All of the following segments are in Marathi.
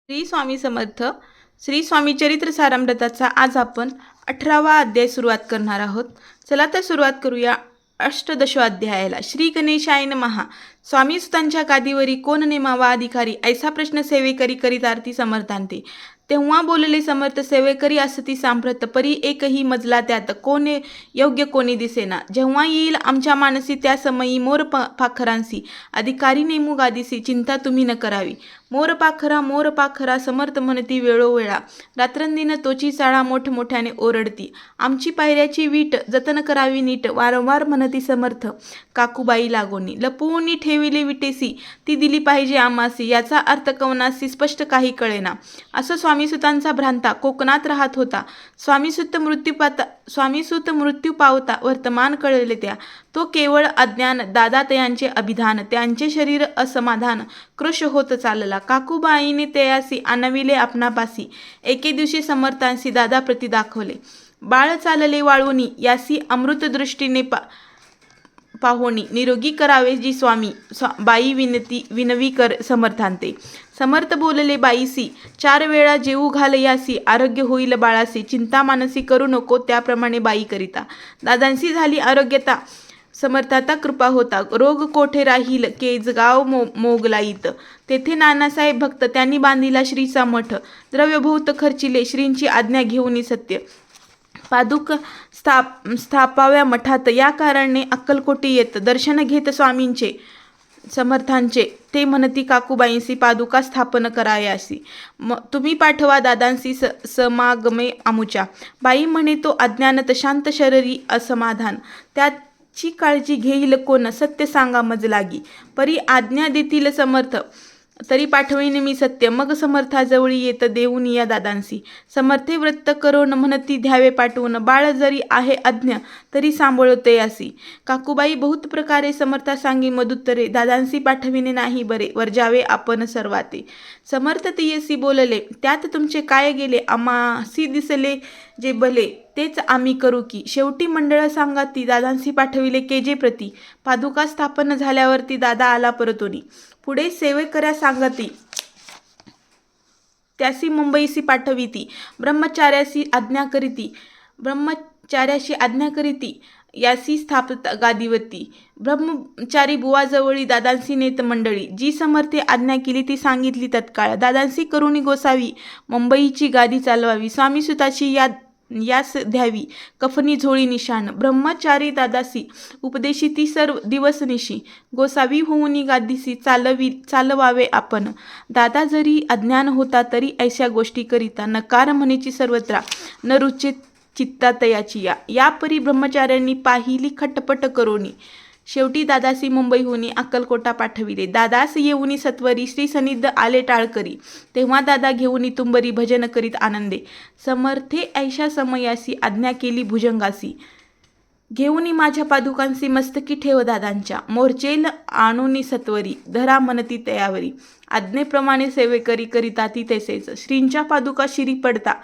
श्री स्वामी समर्थ. श्री स्वामी चरित्र सारामृताचा आज आपण 18वा अध्याय सुरुवात करणार आहोत. चला तर सुरुवात करूया अष्टदशोअध्यायाला. श्री गणेशाय नमः. स्वामी सुतांच्या गादीवरी कोण नेमावा अधिकारी, ऐसा प्रश्न सेवेकरी करीत आरती समर्थांते. तेव्हा बोलले समर्थ, सेवेकरी असती सांप्रत, परी एकही मजला त्यात, कोणी योग्य कोणी दिसेना. जेव्हा येईल आमच्या मानसी त्या समयी मोर पाखरांसी, अधिकारी नेमू गादीसी, चिंता तुम्ही न करावी. मोर पाखरा समर्थ म्हणती वेळोवेळा, रात्रंदिन तोची चाळा मोठमोठ्याने ओरडती. आमची पायऱ्याची वीट जतन करावी नीट, वारंवार म्हणती समर्थ काकूबाई लागोनी. लपवून ठेविले विटेसी, ती दिली पाहिजे आम्हासी, याचा अर्थ कवनासी स्पष्ट काही कळेना. असं स्वामीसुतांचा भ्रांता कोकणात राहत होता. स्वामीसुत मृत्यू पावता वर्तमान कळले त्या, तो केवळ अज्ञान, दादातयांचे अभिधान, त्यांचे शरीर असमाधान कृश होत चालला. काकूबाईने तयासी आणविले आपणापासी, एके दिवशी समर्थांसी दादाप्रती दाखवले. बाळ चालले वाळूनी, यासी अमृत दृष्टीने पाहोनी, निरोगी करावे जी स्वामी. बाई विनवी कर समर्थांते. समर्थ बोलले बाईसी, 4 वेळा जेऊ घाल यासी, आरोग्य होईल बाळासी, चिंता मानसी करू नको. त्याप्रमाणे बाई करिता दादांसी झाली आरोग्यता, समर्थाता कृपा होता. रोग कोठे राहील केजगाव मोगलाईत, तेथे नानासाहेब भक्त, त्यांनी बांधिला श्रीचा मठ. द्रव्य बहुत खर्चिले, श्रींची आज्ञा घेऊन सत्य पादुक स्थापाव्या मठात. या कारणे अक्कलकोटी येत, दर्शन घेत स्वामींचे समर्थांचे. ते म्हणती काकूबाईंसी पादुका स्थापन करायासी, तुम्ही पाठवा दादांसी समागमे आमुच्या. बाई म्हणे तो अज्ञानत शांत शरीरी असमाधान, त्याची काळजी घेईल कोण, सत्य सांगा मज लागी. परी आज्ञा देतील समर्थ, तरी पाठवीन मी सत्य. मग समर्थाजवळी येत देऊन या दादांसी, समर्थे व्रत करून म्हणती द्यावे पाठवून. बाळ जरी आहे अज्ञ, तरी सांभाळते यासी. काकूबाई बहुत प्रकारे समर्था सांगी मदुत्तरे, दादांसी पाठविणे नाही बरे, वर्जावे आपण सर्वाते. समर्थ तियसी बोलले, त्यात तुमचे काय गेले, आम्हासी दिसले जे भले, तेच आम्ही करू की. शेवटी मंडळ सांगा ती, दादांसी पाठविले केजे प्रती. पादुका स्थापन झाल्यावरती दादा आला परतोनी. पुढे सेवेकऱ्या सांगती, त्यासी मुंबईसी पाठविती. ब्रह्मचार्यासी आज्ञा करीती, यासी स्थापित गादीवती. ब्रह्मचारी बुवाजवळी दादांसी नेत मंडळी, जी समर्थे आज्ञा केली ती सांगितली तत्काळ. दादांसी करुणी गोसावी, मुंबईची गादी चालवावी. स्वामीसुताची यास द्यावी कफनी झोळी निशाण. ब्रह्मचारी दादासी उपदेशी ती सर्व दिवस निशी, गोसावी होऊनी गादीसी चालवावे आपण. दादा जरी अज्ञान होता, तरी ऐशा गोष्टी करिता. नकार म्हणेची सर्वत्र, न रुचे चित्तातयाची या परी ब्रह्मचार्यांनी पाहिली खटपट करोनी. शेवटी दादासी मुंबईहूनी अक्कलकोटा पाठविले. दादास येऊनी सत्वरी श्री सनिध आले टाळकरी. तेव्हा दादा घेऊनी तुंबरी भजन करीत आनंदे. समर्थे ऐशा समयासी आज्ञा केली भुजंगासी. घेऊनी माझ्या पादुकांसी मस्तकी ठेव दादांच्या, मोर्चेल आणूनी सत्वरी, धरा म्हणती तयावरी. आज्ञेप्रमाणे सेवेकरी करिता ती तैसेच. श्रींच्या पादुका शिरी पडता,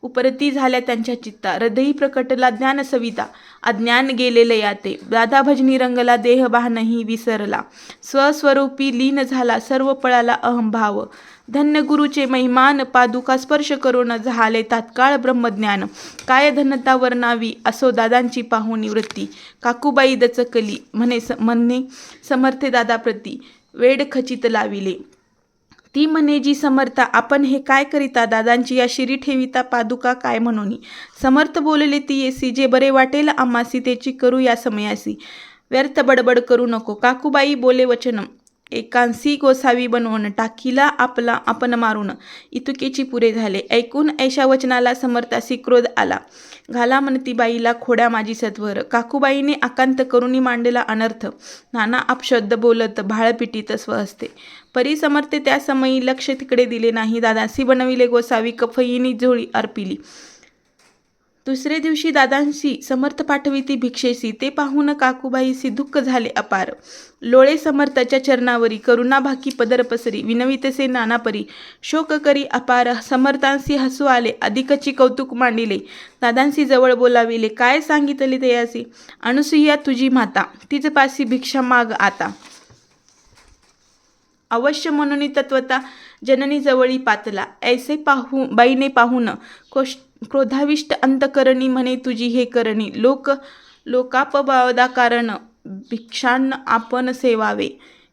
उपरती झाल्या त्यांच्या चित्ता. हृदयी प्रकटला ज्ञान सविता, अज्ञान गेलेले याते. दादा भजनी रंगला, देह नाही विसरला, स्वस्वरूपी लीन झाला, सर्व पळाला अहंभाव. धन्य गुरुचे महिमान, पादुका स्पर्श करून झाले तात्काळ ब्रह्मज्ञान. काय धन्यता वर्णावी, असो दादांची पाहुणी वृत्ती. काकूबाई दचकली, म्हणे समर्थे दादाप्रती, वेड खचित लाविले. ती म्हणे, जी समर्था आपण हे काय करिता, दादांची या शिरी ठेविता पादुका काय म्हणून. समर्थ बोलले ती येसी, जे बरे वाटेल आम्हासी, तेची करू या समयासी. व्यर्थ बडबड करू नको. काकूबाई बोले वचन, एकांसी गोसावी बनवून, टाकीला आपला आपण मारून. इतुकेची पुरे झाले. ऐकून ऐशा वचनाला समर्थासी क्रोध आला. घाला म्हणती बाईला खोड्या माझी सत्वर. काकूबाईने आकांत करुणी मांडला अनर्थ, नाना अपशब्द बोलत भाळ पिटीत स्वहस्ते. परी समर्थे त्या समयी लक्ष तिकडे दिले नाही. दादांसी बनविले गोसावी, कफईनी झोळी अर्पिली. दुसरे दिवशी दादांशी समर्थ पाठविती भिक्षेसी. ते पाहून काकूबाईसी दुःख झाले अपार. लोळे समर्थाच्या चरणावरी, करुणा भाकी पदर पसरी. विनवितसे नानापरी, शोक करी अपार. समर्थांसी हसू आले, अधिकची कौतुक मांडिले. दादांसी जवळ बोलाविले, काय सांगितले तयासी. अनुसुया तुझी माता, तिच पासी भिक्षा माग आता. अवश्य म्हणून तत्वता जननी जवळी पातला, ऐसे बाईने पाहून क्रोधाविष्ट अंतकरणी म्हणे तुझी हे करणी, लोकापवादा कारण भिक्षान्न आपण सेवावे,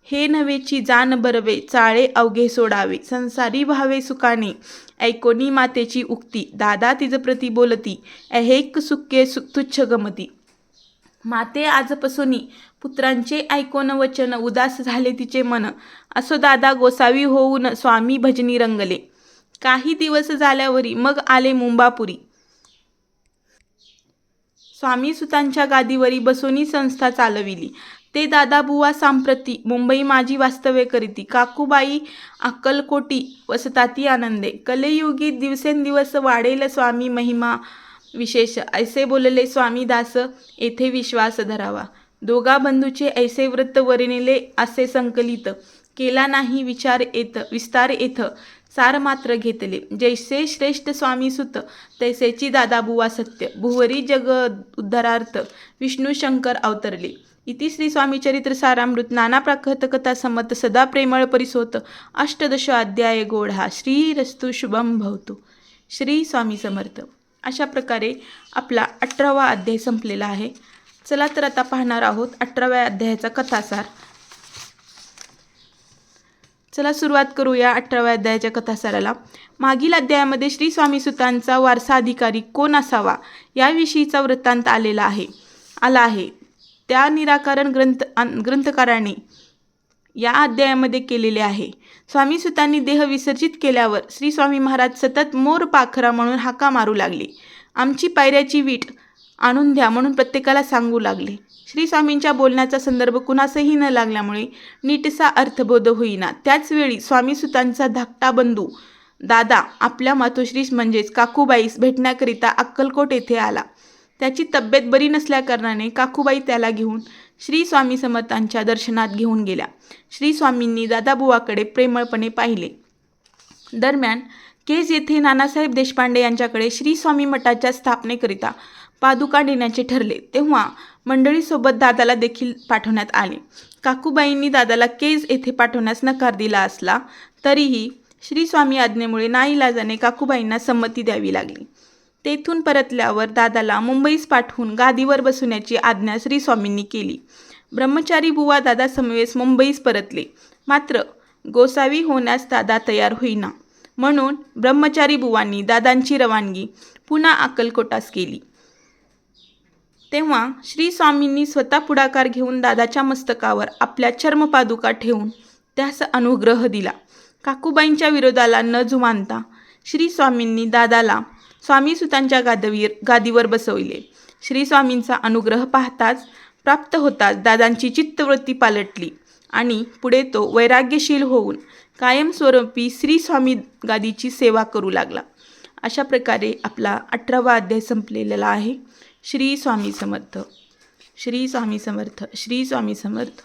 हे नवेची जाण बरवे चाळे अवघे सोडावे, संसारी व्हावे सुखाने ऐकोनी मातेची उक्ती, दादा तिज प्रती बोलती अहेक सुखे तुच्छ गमती, माते आजपासूनी पुत्रांचे ऐकोन वचन, उदास झाले तिचे मन, असो दादा गोसावी होऊन स्वामी भजनी रंगले, काही दिवस झाल्यावरी मग आले मुंबापुरी, स्वामी सुतांच्या गादीवरी बसोनी संस्था चालविली, ते दादा बुवा सांप्रती मुंबई माझी वास्तव्य करीती, काकूबाई अक्कलकोटी वसताती आनंदे, कलेयुगी दिवसेंदिवस वाढेल स्वामी महिमा विशेष, ऐसे बोलले स्वामी दास येथे विश्वास धरावा, दोघा बंधूचे ऐसे व्रत वर्णिले असे संकलित, केला नाही विस्तार येथ सार मात्र घेतले, जैसे श्रेष्ठ स्वामी सुत तैसेची दादा बुवा सत्य, भुवरी जग उद्धारार्थ विष्णू शंकर अवतरले, इति श्री स्वामी चरित्र सारामृत नाना प्राकृत कथा समत सदा प्रेमळ परिसोत अष्टदश अध्याय गोढा, श्रीरस्तु शुभम भवतु. श्री स्वामी समर्थ. अशा प्रकारे आपला 18वा अध्याय संपलेला आहे. चला तर आता पाहणार आहोत 18व्या अध्यायाचा कथासार. चला सुरुवात करूया 18व्या अध्यायाच्या कथासाराला. मागील अध्यायामध्ये श्री स्वामी सुतांचा वारसा अधिकारी कोण असावा याविषयीचा वृत्तांत आला आहे. त्या निराकरण ग्रंथकाराने या अध्यायामध्ये केलेले आहे. स्वामी सुतांनी देह विसर्जित केल्यावर श्री स्वामी महाराज सतत मोर पाखरा म्हणून हाका मारू लागले. आमची पायऱ्याची वीट आणून द्या म्हणून प्रत्येकाला सांगू लागले. श्री स्वामींच्या बोलण्याचा संदर्भ कुणासही न लागल्यामुळे नीटसा अर्थबोध होईना. त्याचवेळी स्वामी सुतांचा धाकटा बंधू दादा आपल्या मातोश्री म्हणजेच काकूबाईस भेटण्याकरिता अक्कलकोट येथे आला. त्याची तब्येत बरी नसल्याकारणाने काकूबाई त्याला घेऊन श्री स्वामी समर्थांच्या दर्शनात घेऊन गेल्या. श्री स्वामींनी दादाबुवाकडे प्रेमळपणे पाहिले. दरम्यान केज येथे नानासाहेब देशपांडे यांच्याकडे श्री स्वामी मठाच्या स्थापनेकरिता पादुका देण्याचे ठरले. तेव्हा मंडळीसोबत दादाला देखील पाठवण्यात आले. काकूबाईंनी दादाला केज येथे पाठवण्यास नकार दिला असला तरीही श्री स्वामी आज्ञेमुळे नाईलाजाने काकूबाईंना संमती द्यावी लागली. तेथून परतल्यावर दादाला मुंबईस पाठवून गादीवर बसवण्याची आज्ञा श्री स्वामींनी केली. ब्रह्मचारी बुवा दादा समवेस मुंबईस परतले. मात्र गोसावी होण्यास दादा तयार होईना. म्हणून ब्रह्मचारी बुवांनी दादांची रवानगी पुन्हा अक्कलकोटास केली. तेव्हा श्री स्वामींनी स्वतः पुढाकार घेऊन दादाच्या मस्तकावर आपल्या चर्मपादुका ठेवून त्यास अनुग्रह दिला. काकूबाईंच्या विरोधाला न जुमानता श्री स्वामींनी दादाला स्वामी सुतांच्या गादीवर बसविले. श्री स्वामींचा अनुग्रह प्राप्त होताच दादांची चित्तवृत्ती पालटली आणि पुढे तो वैराग्यशील होऊन कायमस्वरूपी श्री स्वामी गादीची सेवा करू लागला. अशा प्रकारे आपला 18वा अध्याय संपलेला आहे. श्री स्वामी समर्थ. श्री स्वामी समर्थ. श्री स्वामी समर्थ.